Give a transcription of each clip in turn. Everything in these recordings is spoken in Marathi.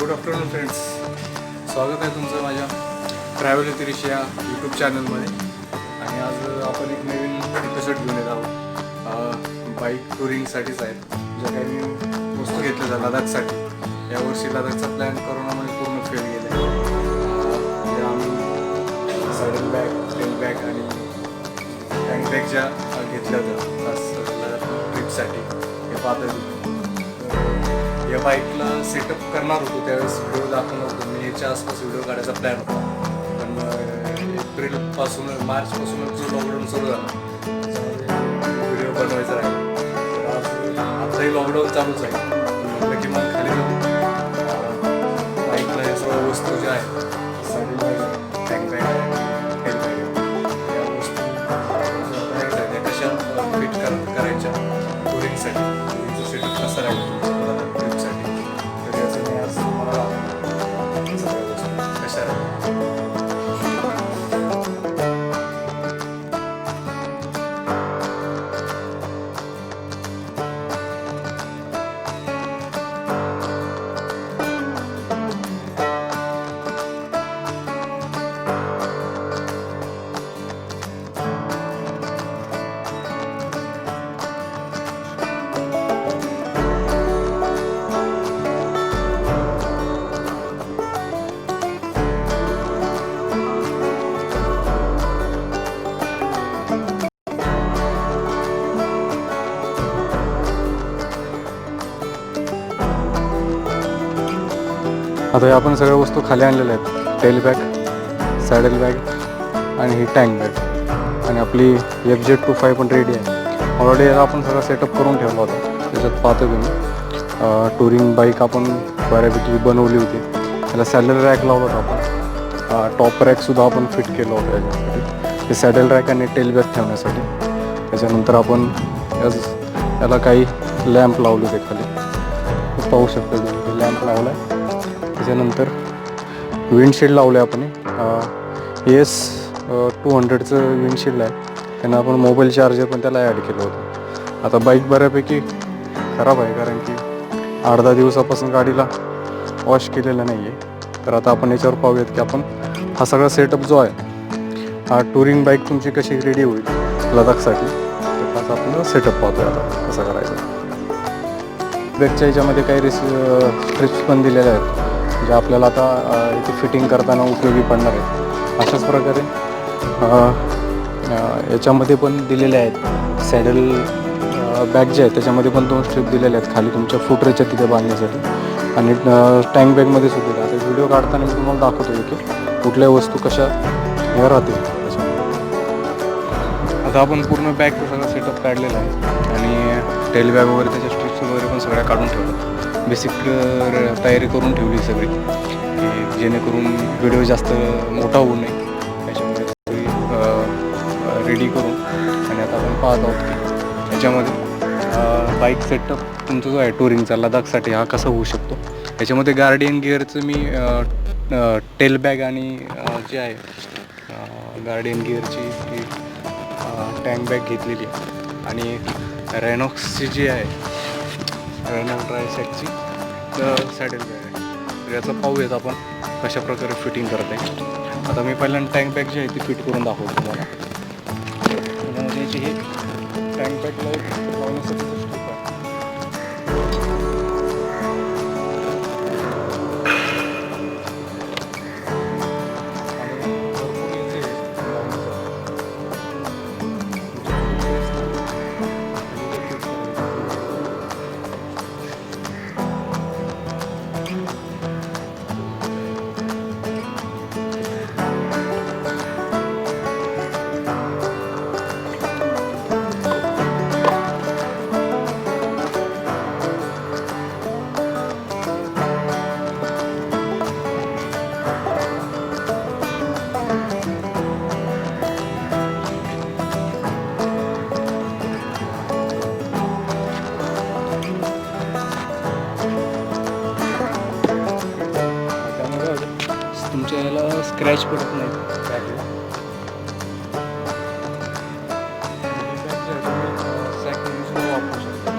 गुड आफ्टरनून फ्रेंड्स, स्वागत आहे तुमचं माझ्या ट्रॅव्हल तिरिश या यूट्यूब चॅनलमध्ये. आणि आज आपण एक नवीन एपिसोड घेऊन येत आहोत. बाईक टुरिंगसाठीच आहेत. ज्या काही मी वस्तू घेतल्या लडाखसाठी. यावर्षी लडाखचा प्लॅन कोरोनामध्ये पूर्ण फेल गेला आहे. आम्ही सॅडल बॅग, टेल बॅग आणि हँड बॅग ज्या घेतल्या होत्या खास लडाख ट्रिपसाठी हे पाहता. या बाईकला सेटअप करणार होतो त्यावेळेस व्हिडिओ दाखवणार होतो मी. याच्या आसपास व्हिडिओ काढायचा प्लॅन होता, पण एप्रिलपासून मार्चपासूनच जो लॉकडाऊन सुरू झाला त्याच्यामध्ये व्हिडिओ बनवायचा राहील. तर आताही लॉकडाऊन चालूच आहे. म्हटलं की मग खाली जाऊन बाईकला या सर्व वस्तू ज्या आहेत, saddle bag, hand bag, tail bag, या वस्तू त्या कशा फिट करायच्या टुरिंगसाठी, टुरिंगचं सेटअप कसं राहील ट्रिपसाठी. तर याचं मी आज तुम्हाला सगळ्या वस्तू कशा राहील. आता आपण सगळ्या वस्तू खाली आणलेल्या आहेत. टेल बॅग, सॅडल बॅग आणि ही टँक बॅग आणि आपली fz25 पण रेडी आहे. ऑलरेडी आपण सगळं सेटअप करून ठेवला होता. त्याच्यात पाहतो तुम्ही टुरिंग बाईक आपण बऱ्यापैकी बनवली होती. त्याला सॅडल रॅक लावला होता आपण. टॉप रॅकसुद्धा आपण फिट केलं होतं याच्यासाठी. ते सॅडल रॅक आणि टेल बॅग ठेवण्यासाठी. त्याच्यानंतर आपण याला काही लॅम्प लावले होते खाली, पाहू शकता तुम्ही. लॅम्प लावला आहे. त्याच्यानंतर विंडशील्ड लावलं आहे आपण. S200चं विंडशील्ड आहे. त्यांना आपण मोबाईल चार्जर पण त्याला ॲड केलं होतं. आता बाईक बऱ्यापैकी खराब आहे, कारण की 8-10 दिवसापासून गाडीला वॉश केलेलं नाही आहे. तर आता आपण याच्यावर पाहूयात की आपण हा सगळा सेटअप जो आहे, हा टुरिंग बाईक तुमची कशी रेडी होईल लडाखसाठी. तर त्याचा आपण सेटअप पाहतोय आता कसं करायचं. बॅगच्या याच्यामध्ये काही स्ट्रिप्स पण दिलेल्या आहेत, जे आपल्याला आता इथे फिटिंग करताना उपयोगी पडणार आहेत. अशाच प्रकारे याच्यामध्ये पण दिलेले आहेत. सॅडल बॅग जे आहे त्याच्यामध्ये पण 2 स्ट्रिप दिलेले आहेत खाली तुमच्या फुटरेच्या तिथे बांधण्यासाठी. आणि टँक बॅगमध्ये सुद्धा. आता व्हिडिओ काढताना मी तुम्हाला दाखवतो की कुठल्या वस्तू कशा हे राहतील त्याच्यामध्ये. आता आपण पूर्ण बॅगचं सगळं सेटअप काढलेलं आहे आणि टेल बॅग वगैरे त्याच्या स्ट्रिप्स वगैरे पण सगळ्या काढून ठेवल्या. बेसिक तयारी करून ठेवली सगळी, की जेणेकरून व्हिडिओ जास्त मोठा होऊ नये. त्याच्यामुळे सगळी रेडी करून आणि आता आपण पाहत आहोत की याच्यामध्ये बाईक सेटअप तुमचा जो आहे टुरिंगचा लडाखसाठी हा कसा होऊ शकतो. याच्यामध्ये गार्डियन गिअरचं मी टेल बॅग आणि जे आहे गार्डियन गिअरची ती टँक बॅग घेतलेली आहे. आणि रेनॉक्सची जी आहे रेनॉक्स ड्रायसॅकची सॅडल बॅग आहे. तर याचं पाहूयात आपण कशा प्रकारे फिटिंग करत आहे. आता मी पहिल्यांदा टँक बॅग जी आहे ती फिट करून दाखवतो तुम्हाला. त्याच्यामध्ये याची ही टँक बॅग लावण्यासाठी स्ट्रिप आहे. तुमच्या याला स्क्रॅच पडत नाही बॅगला. वापरू शकतो.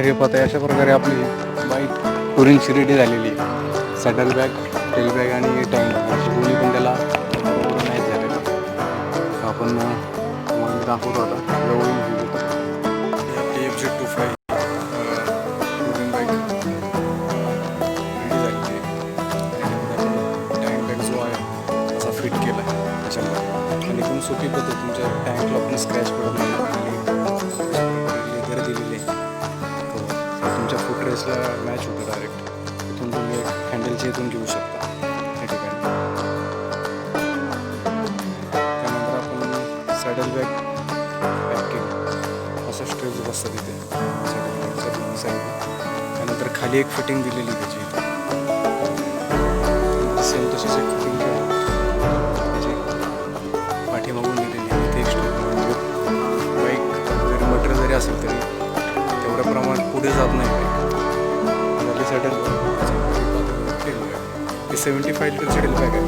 तर हे पता अशा प्रकारे आपली बाईक टुरिंगची रेडी झालेली आहे. सॅडल बॅग, टेल बॅग आणि टँक बॅग अशी दोन्ही पण त्याला बरोबर नाही झालेलं. आपण तुम्हाला दाखवतो आता जवळून व्ह्यू देतो. आपली fz25 टुरिंग बाईक रेडी झालेली आहे. टँक बॅग जो आहे असा फिट केला आहे त्याच्यामध्ये आणि एकदम सोपी पद्धत तुमच्या टँकला पण स्क्रॅच पडत नाही. लेदर दिलेली आहे तुमच्या फुटरेसला मॅच होतं डायरेक्ट. इथून तुम्ही एक हँडलच्या इथून घेऊ शकता या ठिकाणी. त्यानंतर आपण सॅडल बॅग पॅक केली असा स्ट्रेच बसतं तिथे सॅडल बॅगच्या दोन्ही साईडला. त्यानंतर खाली एक फिटिंग दिलेली त्याची सेम तशीच एक फिटिंग त्याची पाठीमागून दिलेली आहे. तिथे एक स्ट्रेच बाईक जरी मटेरियल जरी असेल तरी तेवढ्या प्रमाणात पुढे जात नाही बाईक. झाली सॅडल ही 75 लिटरची टेल बॅग आहे.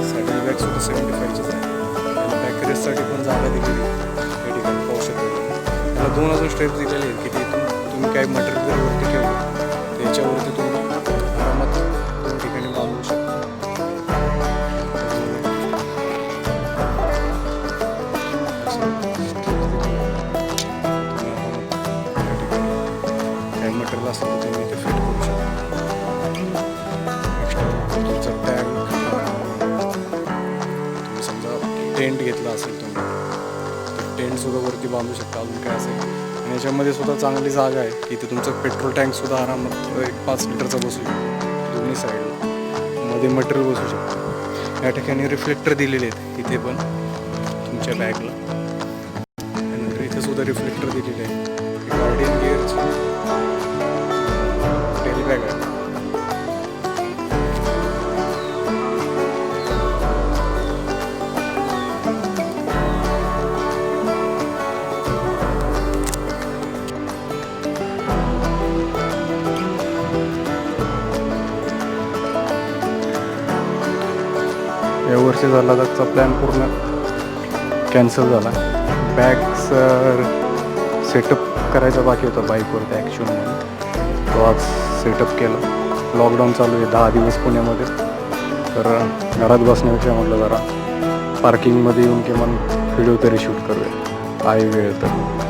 सॅडल बॅगसुद्धा 75चीच आहे. त्याला बॅकरेससाठी पण जागा दिलेली या ठिकाणी पाहू शकतो. त्याला 2 अजून स्ट्रेप्स दिलेले आहेत की तिथून तुम्ही काही मटेरियल जर वरती ठेवलं त्याच्यावरती तुम्ही आरामात 2 ठिकाणी बांधू शकता. काही मटेरियल असेल तर तुम्ही इथे फिट करू शकता. तुमचा टॅग तुम्ही समजा टेंट घेतला असेल तुम्ही तर टेंटसुद्धा वरती बांधू शकता. अजून काय असेल आणि याच्यामध्ये सुद्धा चांगली जागा आहे की इथे तुमचं पेट्रोल टँकसुद्धा आरामात एक 5 लिटरचा बसू शकतो. दोन्ही साईडला मध्ये मटेरियल बसू शकतो. या ठिकाणी रिफ्लेक्टर दिलेले आहेत इथे पण तुमच्या बॅगला. त्यानंतर इथे सुद्धा रिफ्लेक्टर दिलेले आहे. गार्डियन गिअरची टेल बॅग आहे. यावर्षी झाला त्याचा प्लॅन पूर्ण कॅन्सल झाला. बॅग्स सेटअप करायचा बाकी होता बाईकवरती ॲक्च्युअलमध्ये. तो आज सेटअप केला. लॉकडाऊन चालू आहे 10 दिवस पुण्यामध्ये. तर घरात बसण्यापेक्षा म्हटलं जरा पार्किंगमध्ये येऊन किमान व्हिडिओ तरी शूट करूया आहे वेळ तर.